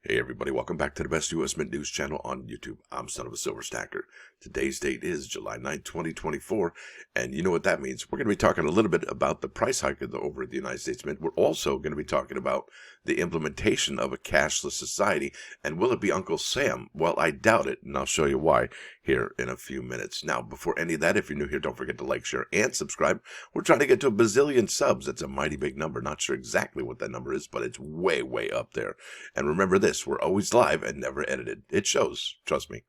Hey everybody, welcome back to the best U.S. Mint News channel on YouTube. I'm Sonofasilverstacker. Today's date is July 9th, 2024, and you know what that means. We're going to be talking a little bit about the price hike over at the United States Mint. We're also going to be talking about the implementation of a cashless society, and will it be Uncle Sam? Well, I doubt it, and I'll show you why here in a few minutes. Now, before any of that, if you're new here, don't forget to like, share, and subscribe. We're trying to get to a bazillion subs. That's a mighty big number. Not sure exactly what that number is, but it's way, way up there. And remember this, we're always live and never edited. It shows, trust me.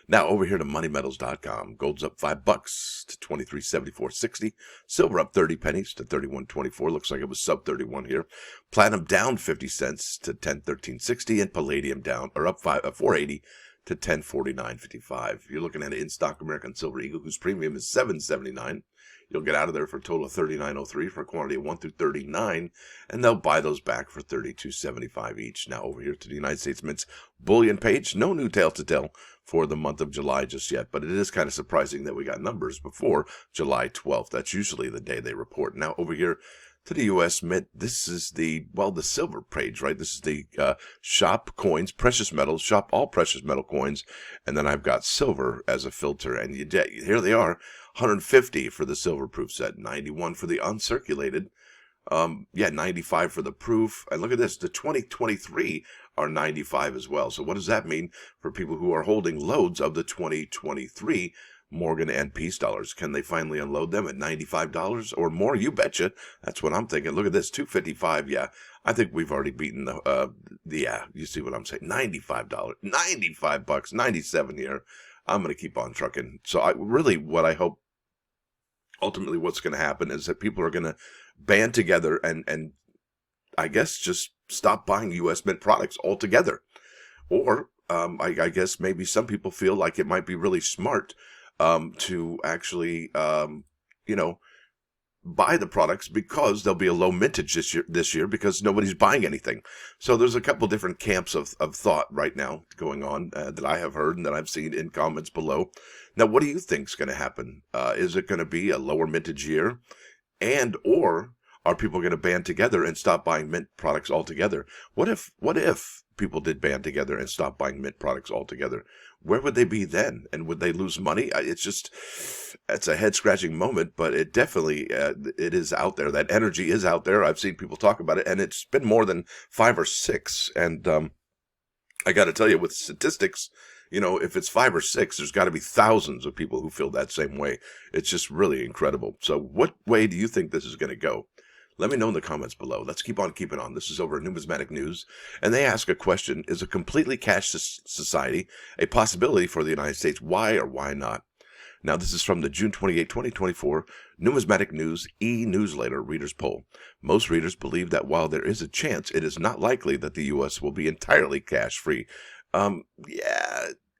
Now, over here to moneymetals.com. Gold's up $5 to 23.7460. Silver up 30 pennies to 31.24. Looks like it was sub 31 here. Platinum down 50 cents to 10.1360, and palladium down, or up 480 to 10.4955. You're looking at an in-stock American Silver Eagle, whose premium is $7.79. You'll get out of there for a total of $39.03 for a quantity of 1 through 39, and they'll buy those back for $32.75 each. Now over here to the United States Mint's bullion page. No new tale to tell for the month of July just yet, but it is kind of surprising that we got numbers before July 12th. That's usually the day they report. Now over here to the U.S. Mint, this is the silver page, right? This is the shop coins, precious metals, shop all precious metal coins, and then I've got silver as a filter, and here they are, 150 for the silver proof set, 91 for the uncirculated, 95 for the proof, and look at this, the 2023 are 95 as well. So what does that mean for people who are holding loads of the 2023 Morgan and Peace dollars? Can they finally unload them at $95 or more? You betcha. That's what I'm thinking. Look at this, $255. Yeah, I think we've already beaten you see what I'm saying? $95, $95, 97 here. I'm going to keep on trucking. So what I hope, ultimately what's going to happen is that people are going to band together and I guess just stop buying U.S. Mint products altogether. Or I guess maybe some people feel like it might be really smart to actually, buy the products because there'll be a low mintage this year because nobody's buying anything. So there's a couple different camps of thought right now going on that I have heard and that I've seen in comments below. Now, what do you think is going to happen? Is it going to be a lower mintage year, or are people going to band together and stop buying mint products altogether? What if people did band together and stop buying mint products altogether? Where would they be then? And would they lose money? It's a head-scratching moment, but it definitely, it is out there. That energy is out there. I've seen people talk about it, and it's been more than 5 or 6. And I got to tell you, with statistics, if it's 5 or 6, there's got to be thousands of people who feel that same way. It's just really incredible. So what way do you think this is going to go? Let me know in the comments below. Let's keep on keeping on. This is over at Numismatic News, and they ask a question: is a completely cashless society a possibility for the United States? Why or why not? Now, this is from the June 28, 2024 Numismatic News e-newsletter readers poll. Most readers believe that while there is a chance, it is not likely that the U.S. will be entirely cash-free.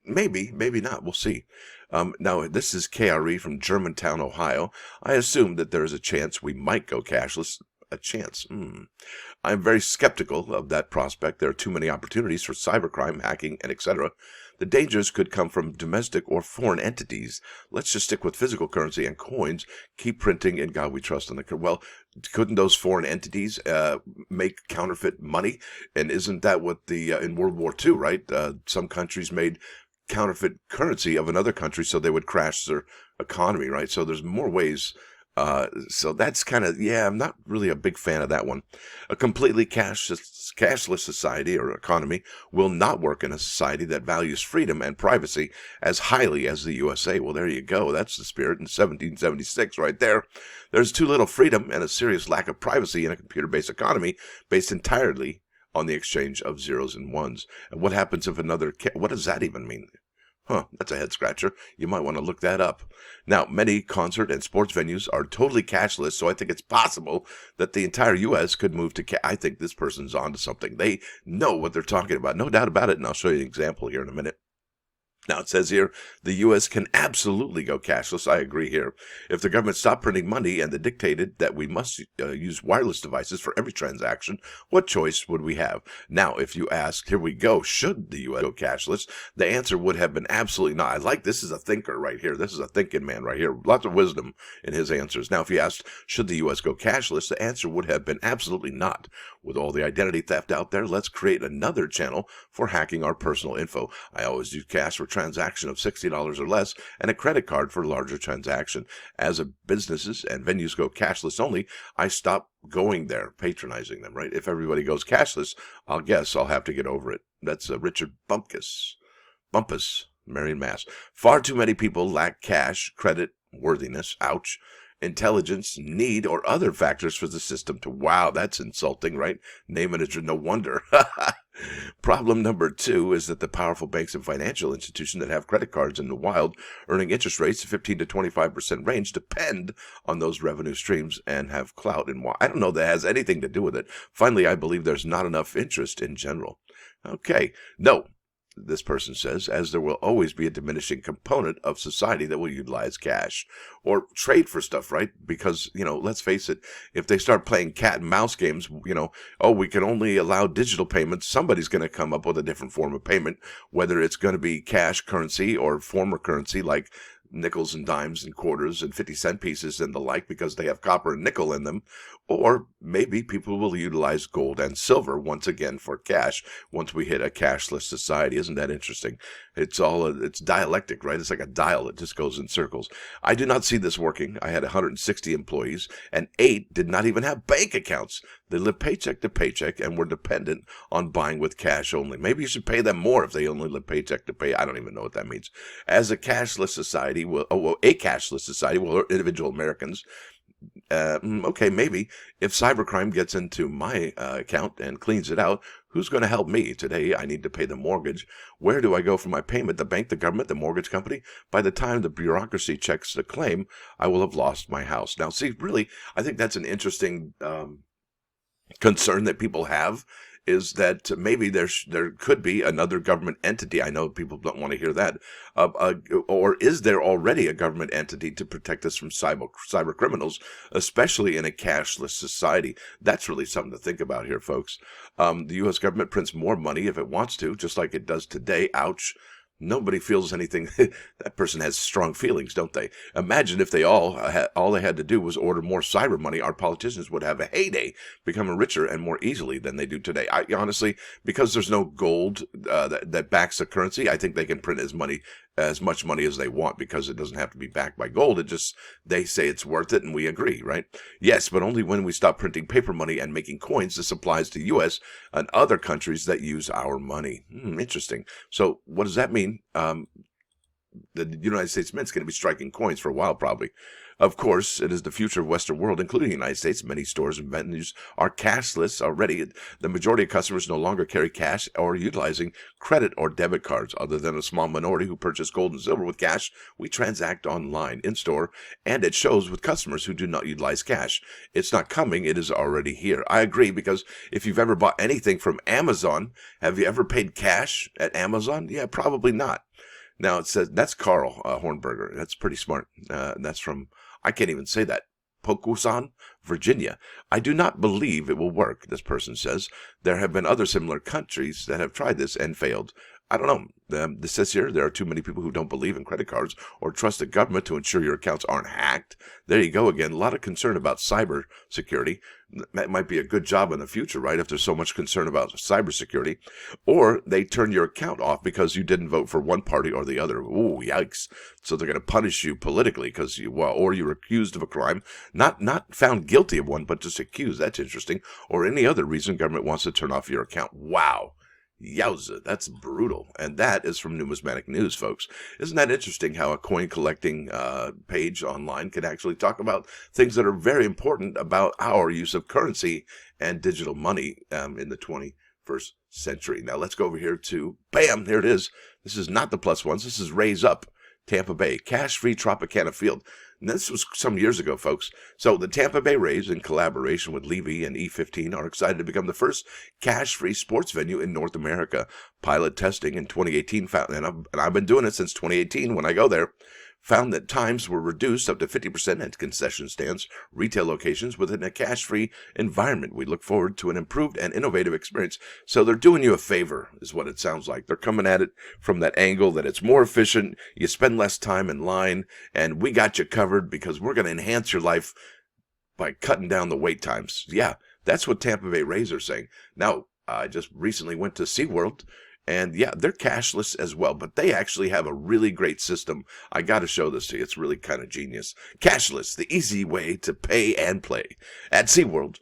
Maybe not. We'll see. Now, this is KRE from Germantown, Ohio. I assume that there is a chance we might go cashless. A chance. I'm very skeptical of that prospect. There are too many opportunities for cybercrime, hacking, and etc. The dangers could come from domestic or foreign entities. Let's just stick with physical currency and coins. Keep printing, in God we trust. Well, couldn't those foreign entities make counterfeit money? And isn't that what in World War II, right? Some countries made counterfeit currency of another country so they would crash their economy, right? So there's more ways. So that's kind of, I'm not really a big fan of that one. A completely cashless society or economy will not work in a society that values freedom and privacy as highly as the USA. Well, there you go. That's the spirit in 1776 right there. There's too little freedom and a serious lack of privacy in a computer-based economy based entirely on the exchange of zeros and ones. And what happens if what does that even mean? That's a head-scratcher. You might want to look that up. Now, many concert and sports venues are totally cashless, so I think it's possible that the entire U.S. could move to I think this person's onto something. They know what they're talking about. No doubt about it, and I'll show you an example here in a minute. Now, it says here, the U.S. can absolutely go cashless. I agree here. If the government stopped printing money and they dictated that we must use wireless devices for every transaction, what choice would we have? Now, if you ask, here we go, should the U.S. go cashless? The answer would have been absolutely not. I like, this is a thinker right here. This is a thinking man right here. Lots of wisdom in his answers. Now, if you asked, should the U.S. go cashless? The answer would have been absolutely not. With all the identity theft out there, let's create another channel for hacking our personal info. I always use cash for transaction of $60 or less and a credit card for larger transaction. As businesses and venues go cashless only, I stop going there, patronizing them, right? If everybody goes cashless, I'll guess I'll have to get over it. That's Richard Bumpus, Marion, Mass. Far too many people lack cash, credit, worthiness, ouch, intelligence, need, or other factors for the system to, wow, that's insulting, right? Name it, no wonder. Problem number 2 is that the powerful banks and financial institutions that have credit cards in the wild, earning interest rates of 15 to 25% range, depend on those revenue streams and have clout. And I don't know that has anything to do with it. Finally, I believe there's not enough interest in general. Okay, no. This person says, as there will always be a diminishing component of society that will utilize cash or trade for stuff, right? Because, let's face it, if they start playing cat and mouse games, we can only allow digital payments, somebody's going to come up with a different form of payment, whether it's going to be cash currency or former currency like nickels and dimes and quarters and 50-cent pieces and the like, because they have copper and nickel in them. Or maybe people will utilize gold and silver once again for cash once we hit a cashless society. Isn't that interesting? It's dialectic, right? It's like a dial. It just goes in circles. I do not see this working. I had 160 employees and 8 did not even have bank accounts. They live paycheck to paycheck and were dependent on buying with cash only. Maybe you should pay them more if they only live paycheck to pay. I don't even know what that means. As a cashless society, individual Americans, okay, maybe if cybercrime gets into my account and cleans it out, who's going to help me? Today, I need to pay the mortgage. Where do I go for my payment? The bank, the government, the mortgage company? By the time the bureaucracy checks the claim, I will have lost my house. Now, see, really, I think that's an interesting concern that people have, is that maybe there could be another government entity. I know people don't want to hear that. Or is there already a government entity to protect us from cyber criminals, especially in a cashless society? That's really something to think about here, folks. The U.S. government prints more money if it wants to, just like it does today. Ouch. Nobody feels anything. That person has strong feelings, don't they? Imagine if they all they had to do was order more cyber money. Our politicians would have a heyday, becoming richer and more easily than they do today. I honestly, because there's no gold that backs the currency, I think they can print as much money as they want, because it doesn't have to be backed by gold. It just, they say it's worth it, and we agree, right? Yes, but only when we stop printing paper money and making coins. This applies to U.S. and other countries that use our money. Interesting. So what does that mean? The United States Mint's going to be striking coins for a while, probably. Of course, it is the future of Western world, including the United States. Many stores and venues are cashless already. The majority of customers no longer carry cash or utilizing credit or debit cards. Other than a small minority who purchase gold and silver with cash, we transact online, in-store, and it shows with customers who do not utilize cash. It's not coming. It is already here. I agree, because if you've ever bought anything from Amazon, have you ever paid cash at Amazon? Yeah, probably not. Now, it says, that's Carl Hornberger. That's pretty smart. That's from, I can't even say that, Poquoson, Virginia. I do not believe it will work, this person says. There have been other similar countries that have tried this and failed. I don't know. This says here, there are too many people who don't believe in credit cards or trust the government to ensure your accounts aren't hacked. There you go again. A lot of concern about cyber security. That might be a good job in the future, right? If there's so much concern about cybersecurity. Or they turn your account off because you didn't vote for one party or the other. Ooh, yikes. So they're going to punish you politically because or you're accused of a crime. Not found guilty of one, but just accused. That's interesting. Or any other reason government wants to turn off your account. Wow. Yowza, that's brutal. And that is from Numismatic News, folks. Isn't that interesting how a coin collecting page online can actually talk about things that are very important about our use of currency and digital money in the 21st century. Now let's go over here to, bam, there it is. This is not the plus ones. This is Raise Up. Tampa Bay, cash-free Tropicana field. And this was some years ago, folks. So the Tampa Bay Rays, in collaboration with Levy and E15, are excited to become the first cash-free sports venue in North America. Pilot testing in 2018 found, and I've been doing it since 2018 when I go there, found that times were reduced up to 50% at concession stands, retail locations within a cash-free environment. We look forward to an improved and innovative experience. So they're doing you a favor, is what it sounds like. They're coming at it from that angle that it's more efficient, you spend less time in line, and we got you covered because we're going to enhance your life by cutting down the wait times. Yeah, that's what Tampa Bay Rays are saying. Now, I just recently went to SeaWorld, and yeah, they're cashless as well, but they actually have a really great system. I got to show this to you. It's really kind of genius. Cashless, the easy way to pay and play. At SeaWorld,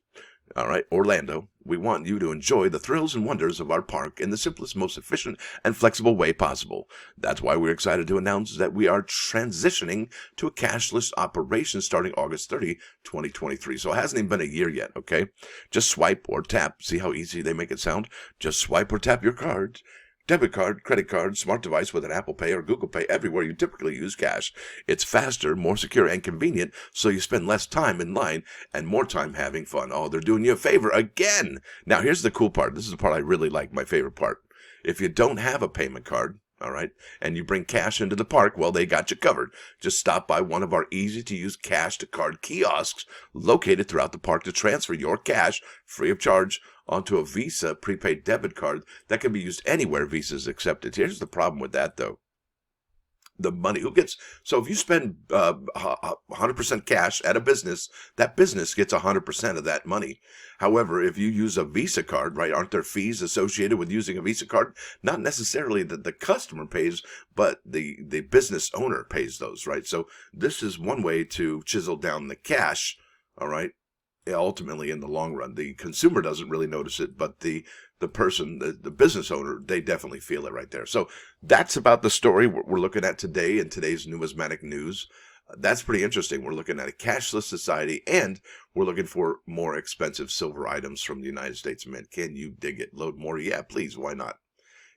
all right, Orlando, we want you to enjoy the thrills and wonders of our park in the simplest, most efficient, and flexible way possible. That's why we're excited to announce that we are transitioning to a cashless operation starting August 30, 2023. So it hasn't even been a year yet, okay? Just swipe or tap. See how easy they make it sound? Just swipe or tap your card. Debit card, credit card, smart device with an Apple Pay or Google Pay everywhere you typically use cash. It's faster, more secure, and convenient, so you spend less time in line and more time having fun. Oh, they're doing you a favor again. Now, here's the cool part. This is the part I really like, my favorite part. If you don't have a payment card, all right, and you bring cash into the park, well, they got you covered. Just stop by one of our easy-to-use cash-to-card kiosks located throughout the park to transfer your cash free of charge onto a Visa prepaid debit card that can be used anywhere Visa is accepted. Here's the problem with that, though. The money, so if you spend 100% cash at a business, that business gets 100% of that money. However, if you use a Visa card, right, aren't there fees associated with using a Visa card? Not necessarily that the customer pays, but the business owner pays those, right? So this is one way to chisel down the cash, all right? Ultimately, in the long run, the consumer doesn't really notice it, but the person, the business owner, they definitely feel it right there. So that's about the story we're looking at today in today's Numismatic News. That's pretty interesting. We're looking at a cashless society, and we're looking for more expensive silver items from the United States Mint. Can you dig it? Load more? Yeah, please. Why not?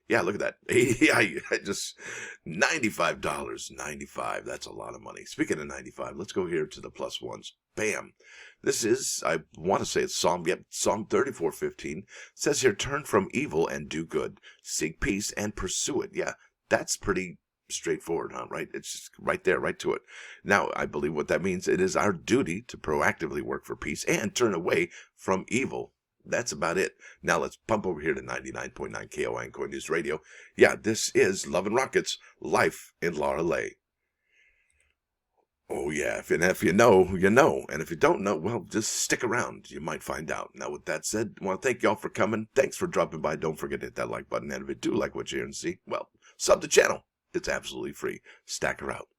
Yeah, look at that. I just $95. 95. That's a lot of money. Speaking of 95, let's go here to the plus ones. Bam. This is, I want to say it's Psalm 34:15. It says here, turn from evil and do good. Seek peace and pursue it. Yeah, that's pretty straightforward, huh? Right? It's just right there, right to it. Now, I believe what that means, it is our duty to proactively work for peace and turn away from evil. That's about it. Now let's pump over here to 99.9 KOI Coin News Radio. Yeah, this is Love and Rockets, Life in laralay. Oh yeah, if you know, you know. And if you don't know, well, just stick around. You might find out. Now with that said, I want to thank y'all for coming. Thanks for dropping by. Don't forget to hit that like button. And if you do like what you hear and see, well, sub the channel. It's absolutely free. Stacker out.